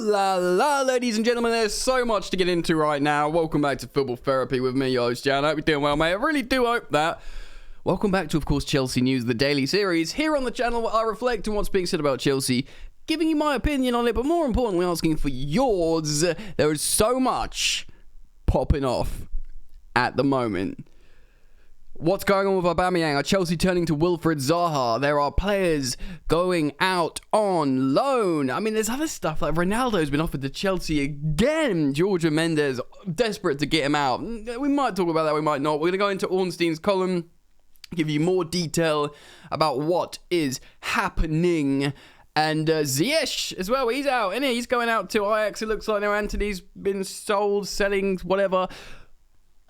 Ooh la la, ladies and gentlemen, there's so much to get into right now. Welcome back to Football Therapy with me, your host, Jan. I hope you're doing well, mate. I really do hope that. Welcome back to, of course, Chelsea News, the daily series. Here on the channel, where I reflect on what's being said about Chelsea, giving you my opinion on it, but more importantly, asking for yours. There is so much popping off at the moment. What's going on with Aubameyang? Are Chelsea turning to Wilfried Zaha? There are players going out on loan. I mean, there's other stuff like Ronaldo's been offered to Chelsea again. Georgia Mendes, desperate to get him out. We might talk about that, we might not. We're going to go into Ornstein's column, give you more detail about what is happening. And Ziyech as well, he's out, isn't he? He's going out to Ajax, it looks like now. Anthony's been sold, selling, whatever.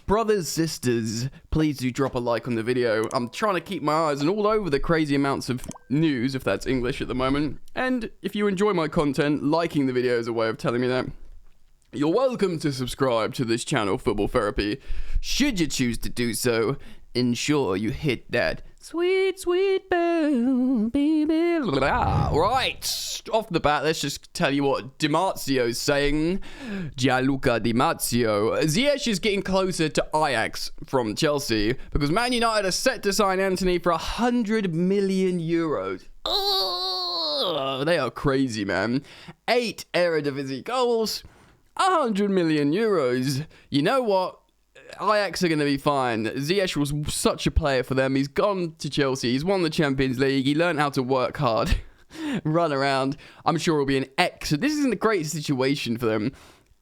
Brothers, sisters, please do drop a like on the video. I'm trying to keep my eyes all over the crazy amounts of news, if that's English at the moment. And if you enjoy my content, liking the video is a way of telling me that. You're welcome to subscribe to this channel, Football Therapy. Should you choose to do so, ensure you hit that sweet, sweet bell, baby. Right, off the bat, let's just tell you what Di Marzio's saying. Gianluca Di Marzio. Ziyech is getting closer to Ajax from Chelsea because Man United are set to sign Anthony for 100 million euros. Oh, they are crazy, man. 8 Eredivisie goals, 100 million euros. You know what? Ajax are going to be fine. Ziyech was such a player for them. He's gone to Chelsea. He's won the Champions League. He learned how to work hard, run around. I'm sure it'll be an excellent... This isn't a great situation for them.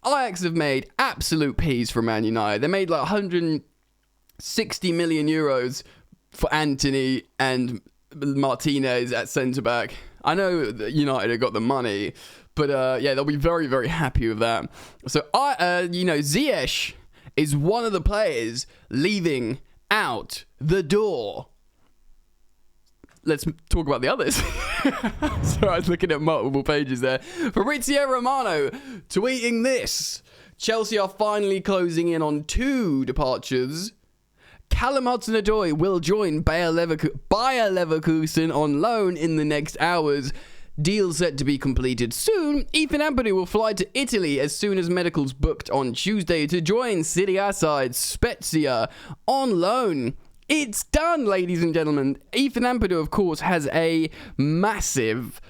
Ajax have made absolute peas for Man United. They made like 160 million euros for Anthony and Martinez at centre-back. I know that United have got the money, but yeah, they'll be very, very happy with that. So, Ziyech is one of the players leaving out the door. Let's talk about the others. So I was looking at multiple pages there. Fabrizio Romano tweeting this. Chelsea are finally closing in on 2 departures. Callum Hudson-Odoi will join Bayer Leverkusen on loan in the next hours. Deal set to be completed soon. Ethan Ampadu will fly to Italy as soon as medicals booked on Tuesday to join Serie A side Spezia on loan. It's done, ladies and gentlemen. Ethan Ampadu, of course, has a massive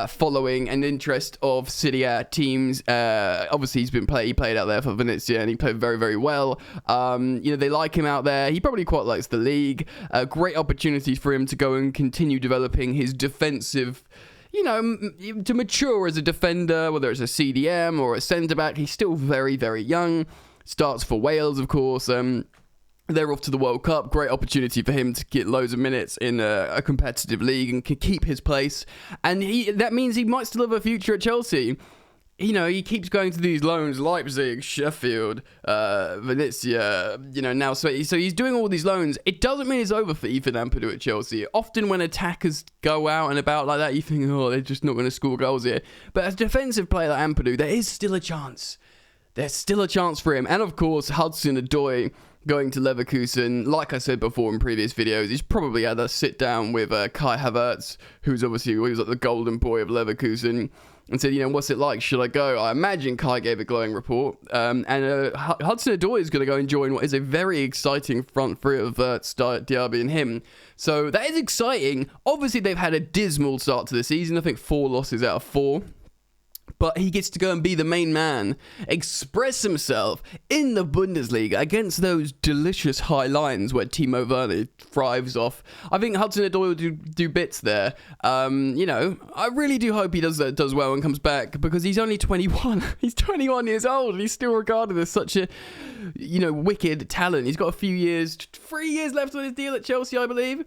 following and interest of Serie A teams. Obviously, he played out there for Venezia, and he played very, very well. They like him out there. He probably quite likes the league. Great opportunity for him to go and continue developing his defensive, to mature as a defender, whether it's a CDM or a centre-back. He's still very, very young. Starts for Wales, of course. They're off to the World Cup. Great opportunity for him to get loads of minutes in a competitive league and can keep his place. And that means he might still have a future at Chelsea. He keeps going to these loans, Leipzig, Sheffield, Venezia, now. So he's doing all these loans. It doesn't mean it's over for Ethan Ampadu at Chelsea. Often when attackers go out and about like that, you think, they're just not going to score goals here. But as a defensive player like Ampadu, there is still a chance. There's still a chance for him. And of course, Hudson-Odoi going to Leverkusen. Like I said before in previous videos, he's probably had a sit down with Kai Havertz, who was like the golden boy of Leverkusen, and said, what's it like? Should I go? I imagine Kai gave a glowing report. And Hudson-Odoi is going to go and join what is a very exciting front three of Diaby and him. So that is exciting. Obviously, they've had a dismal start to the season. I think 4 losses out of 4. But he gets to go and be the main man, express himself in the Bundesliga against those delicious high lines where Timo Werner thrives off. I think Hudson-Odoi will do bits there. I really do hope he does well and comes back, because he's only 21. He's 21 years old and he's still regarded as such a, wicked talent. He's got a few years, 3 years left on his deal at Chelsea, I believe.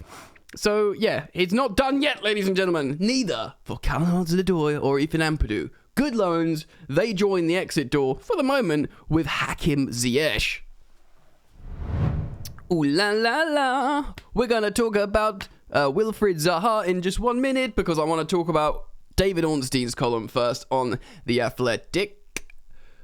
So, yeah, it's not done yet, ladies and gentlemen. Neither for Callum Hudson-Odoi or Ethan Ampadu. Good loans, they join the exit door, for the moment, with Hakim Ziyech. Ooh la la la. We're going to talk about Wilfried Zaha in just 1 minute, because I want to talk about David Ornstein's column first on The Athletic.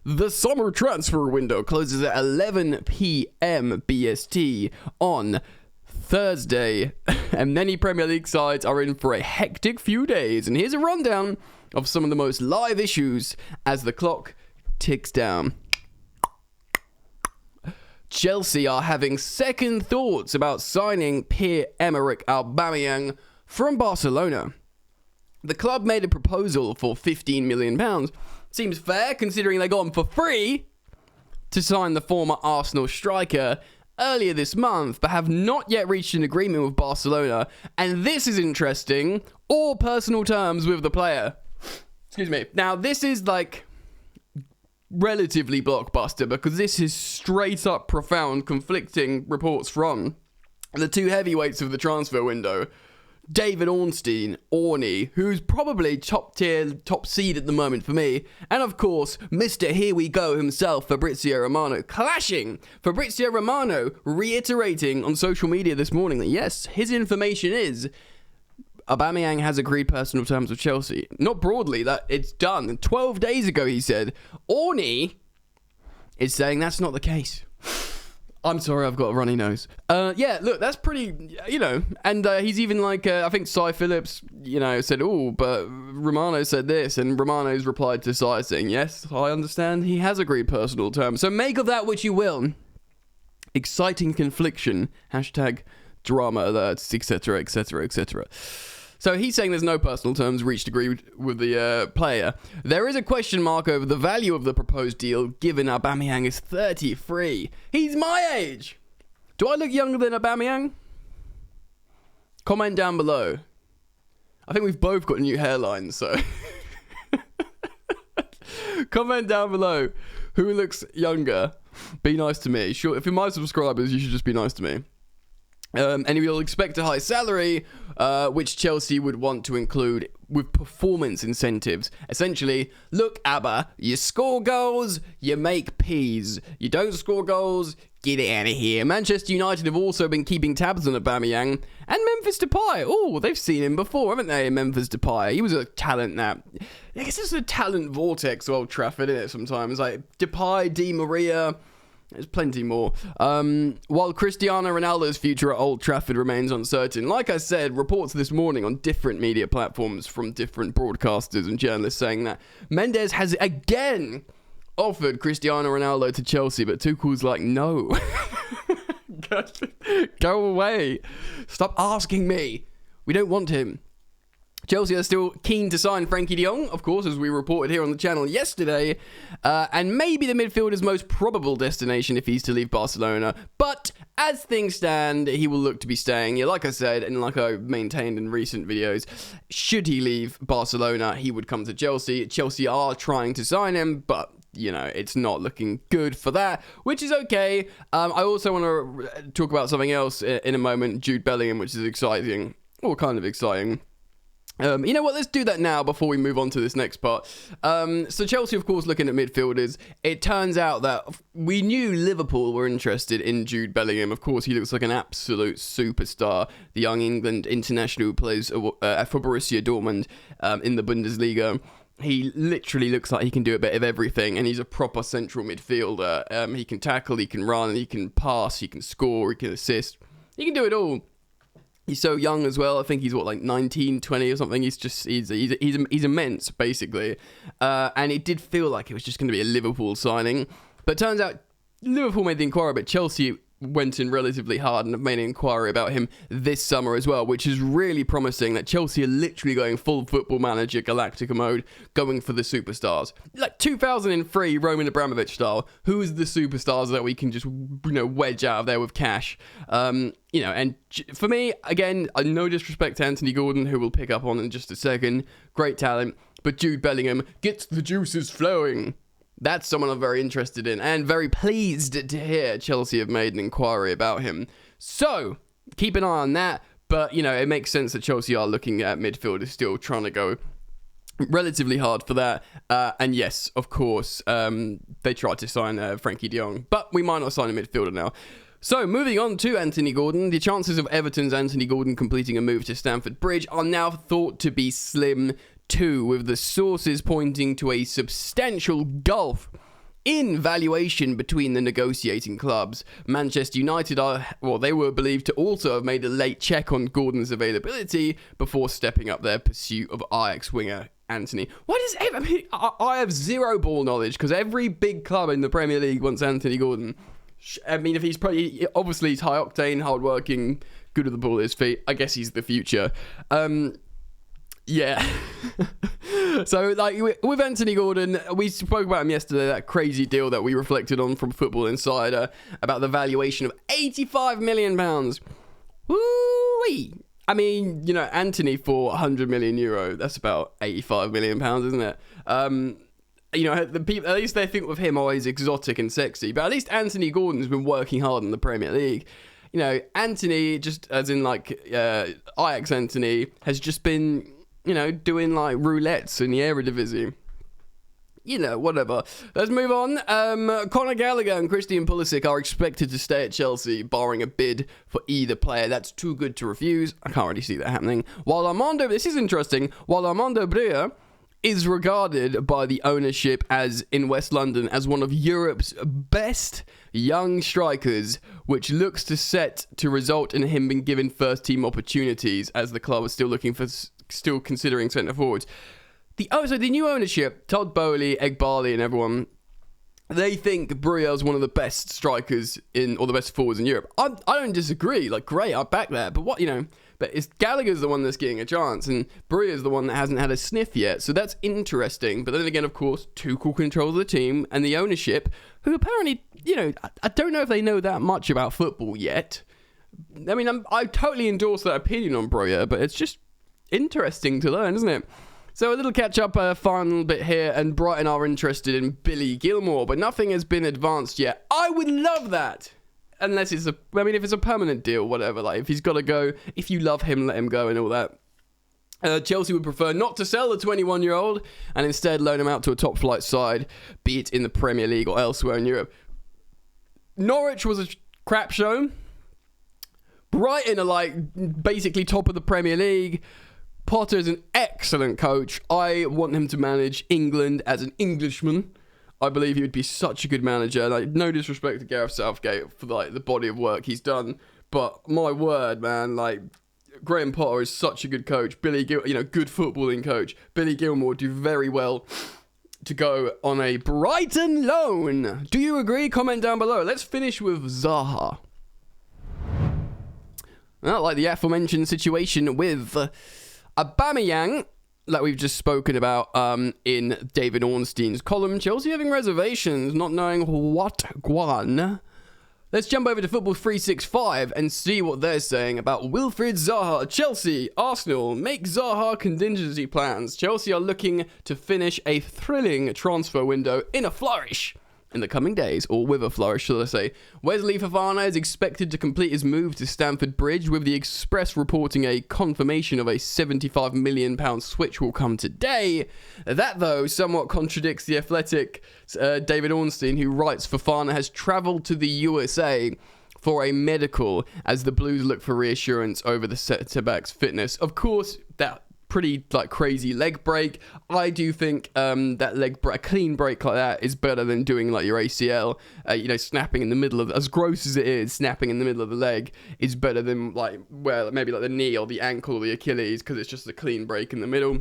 The summer transfer window closes at 11 p.m. BST on Thursday, and many Premier League sides are in for a hectic few days. And here's a rundown of some of the most live issues as the clock ticks down. Chelsea are having second thoughts about signing Pierre-Emerick Aubameyang from Barcelona. The club made a proposal for £15 million. Seems fair considering they got him for free to sign the former Arsenal striker earlier this month, but have not yet reached an agreement with Barcelona. And this is interesting, or personal terms with the player. Excuse me. Now, this is like relatively blockbuster because this is straight up profound conflicting reports from the two heavyweights of the transfer window. David Ornstein, who's probably top seed at the moment for me, and of course, Mr. Here We Go himself, Fabrizio Romano, clashing. Fabrizio Romano reiterating on social media this morning that yes, his information is Aubameyang has agreed personal terms with Chelsea. Not broadly, that it's done. 12 days ago, he said. Orny is saying that's not the case. I'm sorry, I've got a runny nose. Yeah, look, that's pretty, and he's even like, I think Cy Phillips, said, oh, but Romano said this, and Romano's replied to Cy saying, yes, I understand he has agreed personal terms. So make of that what you will. Exciting confliction, #drama, that's etc, etc, etc. So he's saying there's no personal terms reached agreed with the player. There is a question mark over the value of the proposed deal, given Aubameyang is 33. He's my age. Do I look younger than Aubameyang? Comment down below. I think we've both got new hairlines, so... Comment down below who looks younger. Be nice to me. Sure, if you're my subscribers, you should just be nice to me. And we'll expect a high salary, which Chelsea would want to include with performance incentives. Essentially, look, Abba, you score goals, you make peas. You don't score goals, get it out of here. Manchester United have also been keeping tabs on Aubameyang. And Memphis Depay. Oh, they've seen him before, haven't they, Memphis Depay? He was a talent that... I guess it's a talent vortex of Old Trafford, isn't it, sometimes? Like, Depay, Di Maria... There's plenty more. While Cristiano Ronaldo's future at Old Trafford remains uncertain, like I said, reports this morning on different media platforms from different broadcasters and journalists saying that Mendes has again offered Cristiano Ronaldo to Chelsea, but Tuchel's like, no. Go away. Stop asking me. We don't want him. Chelsea are still keen to sign Frankie de Jong, of course, as we reported here on the channel yesterday, and maybe the midfielder's most probable destination if he's to leave Barcelona. But as things stand, he will look to be staying. Yeah, like I said, and like I maintained in recent videos, should he leave Barcelona, he would come to Chelsea. Chelsea are trying to sign him, but... it's not looking good for that, which is okay. I also want to talk about something else in a moment, Jude Bellingham, which is exciting, or kind of exciting. You know what, let's do that now before we move on to this next part. So Chelsea, of course, looking at midfielders. It turns out that we knew Liverpool were interested in Jude Bellingham. Of course, he looks like an absolute superstar. The young England international who plays for Borussia Dortmund in the Bundesliga. He literally looks like he can do a bit of everything, and he's a proper central midfielder. He can tackle, he can run, he can pass, he can score, he can assist. He can do it all. He's so young as well. I think he's, 19, 20 or something. He's immense, basically. And it did feel like it was just going to be a Liverpool signing. But it turns out Liverpool made the inquiry, but Chelsea went in relatively hard and have made an inquiry about him this summer as well, which is really promising that Chelsea are literally going full Football Manager Galactica mode, going for the superstars. Like 2003 Roman Abramovich style. Who is the superstars that we can just, wedge out of there with cash? And for me, again, no disrespect to Anthony Gordon, who we'll pick up on in just a second. Great talent. But Jude Bellingham gets the juices flowing. That's someone I'm very interested in and very pleased to hear Chelsea have made an inquiry about him. So, keep an eye on that. But, it makes sense that Chelsea are looking at midfielders still, trying to go relatively hard for that. And yes, of course, they tried to sign Frankie de Jong. But we might not sign a midfielder now. So, moving on to Anthony Gordon, the chances of Everton's Anthony Gordon completing a move to Stamford Bridge are now thought to be slim too, with the sources pointing to a substantial gulf in valuation between the negotiating clubs. Manchester United they were believed to also have made a late check on Gordon's availability before stepping up their pursuit of Ajax winger Anthony. I have zero ball knowledge because every big club in the Premier League wants Anthony Gordon. I mean, if he's obviously he's high octane, hardworking, good at the ball at his feet. I guess he's the future. Yeah. So, like, with Anthony Gordon, we spoke about him yesterday, that crazy deal that we reflected on from Football Insider about the valuation of £85 million. Woo-wee! I mean, you know, Anthony for €100 million, that's about £85 million, isn't it? You know, the people, at least they think of him always exotic and sexy, but at least Anthony Gordon's been working hard in the Premier League. You know, Anthony, just as in like Ajax Anthony, has just been, you know, doing like roulettes in the Eredivisie. You know, whatever. Let's move on. Conor Gallagher and Christian Pulisic are expected to stay at Chelsea, barring a bid for either player. That's too good to refuse. I can't really see that happening. This is interesting, while Armando Broja is regarded by the ownership in West London as one of Europe's best young strikers, which looks set to result in him being given first team opportunities as the club is still considering centre forwards. So the new ownership, Todd Bowley, Egbali and everyone, they think Broja is one of the best strikers or the best forwards in Europe. I don't disagree. Like, great, I back that. But but it's Gallagher's the one that's getting a chance, and Broja's the one that hasn't had a sniff yet. So that's interesting. But then again, of course, Tuchel controls the team and the ownership, who apparently, you know, I don't know if they know that much about football yet. I mean, I totally endorse that opinion on Broja, but it's just interesting to learn, isn't it? So a little catch-up final bit here, and Brighton are interested in Billy Gilmour, but nothing has been advanced yet. I would love that! Unless if it's a permanent deal, whatever, like, if he's got to go, if you love him, let him go and all that. Chelsea would prefer not to sell the 21-year-old, and instead loan him out to a top-flight side, be it in the Premier League or elsewhere in Europe. Norwich was a crap show. Brighton are, like, basically top of the Premier League. Potter's an excellent coach. I want him to manage England as an Englishman. I believe he would be such a good manager. Like, no disrespect to Gareth Southgate for like the body of work he's done, but my word, man, like, Graham Potter is such a good coach. Good footballing coach. Billy Gilmour would do very well to go on a Brighton loan. Do you agree? Comment down below. Let's finish with Zaha. Well, like the aforementioned situation with Aubameyang that we've just spoken about in David Ornstein's column. Chelsea having reservations, not knowing what guan. Let's jump over to Football 365 and see what they're saying about Wilfried Zaha. Chelsea, Arsenal make Zaha contingency plans. Chelsea are looking to finish a thrilling transfer window in a flourish in the coming days, or with a flourish, shall I say. Wesley Fofana is expected to complete his move to Stamford Bridge, with the Express reporting a confirmation of a £75 million switch will come today. That, though, somewhat contradicts the Athletic David Ornstein, who writes Fofana has travelled to the USA for a medical as the Blues look for reassurance over the centre-back's fitness. Of course, that pretty like crazy leg break. I do think that a clean break like that is better than doing like your ACL. Snapping in the middle of, as gross as it is, snapping in the middle of the leg is better than maybe the knee or the ankle or the Achilles, because it's just a clean break in the middle.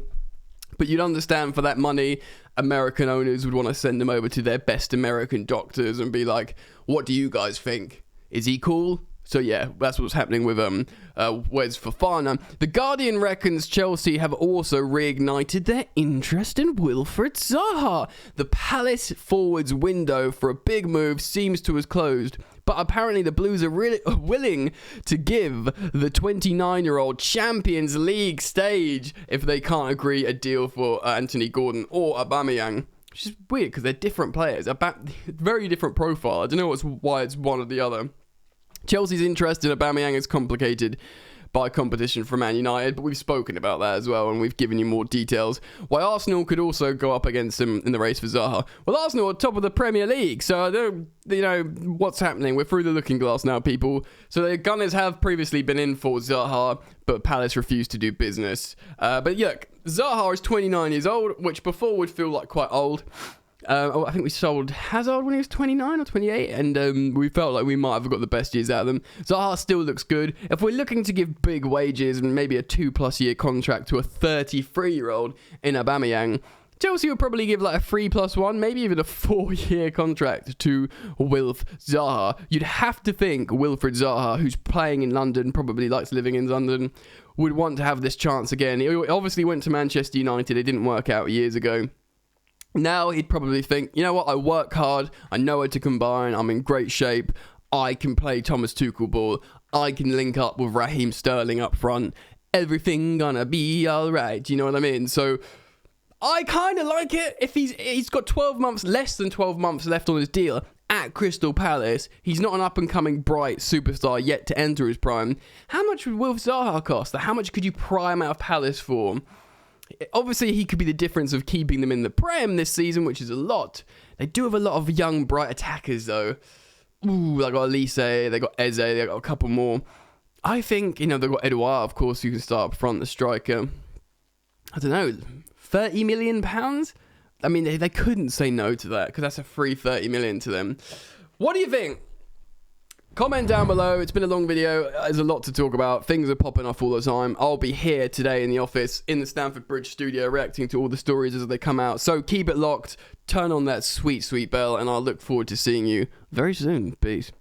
But you'd understand, for that money, American owners would want to send him over to their best American doctors and be like, what do you guys think? Is he cool? So yeah, that's what's happening with Wes Fofana. The Guardian reckons Chelsea have also reignited their interest in Wilfried Zaha. The Palace forwards window for a big move seems to have closed, but apparently the Blues are really willing to give the 29-year-old Champions League stage if they can't agree a deal for Anthony Gordon or Aubameyang. Which is weird because they're different players, very different profile. I don't know why it's one or the other. Chelsea's interest in Aubameyang is complicated by competition from Man United, but we've spoken about that as well, and we've given you more details. Why Arsenal could also go up against him in the race for Zaha. Well, Arsenal are top of the Premier League, so what's happening? We're through the looking glass now, people. So the Gunners have previously been in for Zaha, but Palace refused to do business. But look, Zaha is 29 years old, which before would feel like quite old. I think we sold Hazard when he was 29 or 28, and we felt like we might have got the best years out of them. Zaha still looks good. If we're looking to give big wages and maybe a 2+ year contract to a 33-year-old in Aubameyang, Chelsea would probably give like a 3+1, maybe even a 4-year contract to Wilf Zaha. You'd have to think Wilfried Zaha, who's playing in London, probably likes living in London, would want to have this chance again. He obviously went to Manchester United. It didn't work out years ago. Now he'd probably think, you know what, I work hard, I know how to combine, I'm in great shape, I can play Thomas Tuchel ball, I can link up with Raheem Sterling up front, everything gonna be alright, you know what I mean? So I kind of like it. If he's got 12 months, less than 12 months left on his deal at Crystal Palace, he's not an up-and-coming bright superstar yet to enter his prime. How much would Wilf Zaha cost? How much could you pry him out of Palace for? Obviously, he could be the difference of keeping them in the Prem this season, which is a lot. They do have a lot of young, bright attackers, though. Ooh, they got Elise, they got Eze, they got a couple more. I think, they've got Edouard, of course, who can start up front, the striker. I don't know, £30 million? I mean, they couldn't say no to that, because that's a free 30 million to them. What do you think? Comment down below. It's been a long video. There's a lot to talk about. Things are popping off all the time. I'll be here today in the office, in the Stamford Bridge studio, reacting to all the stories as they come out. So keep it locked. Turn on that sweet, sweet bell, and I'll look forward to seeing you very soon. Peace.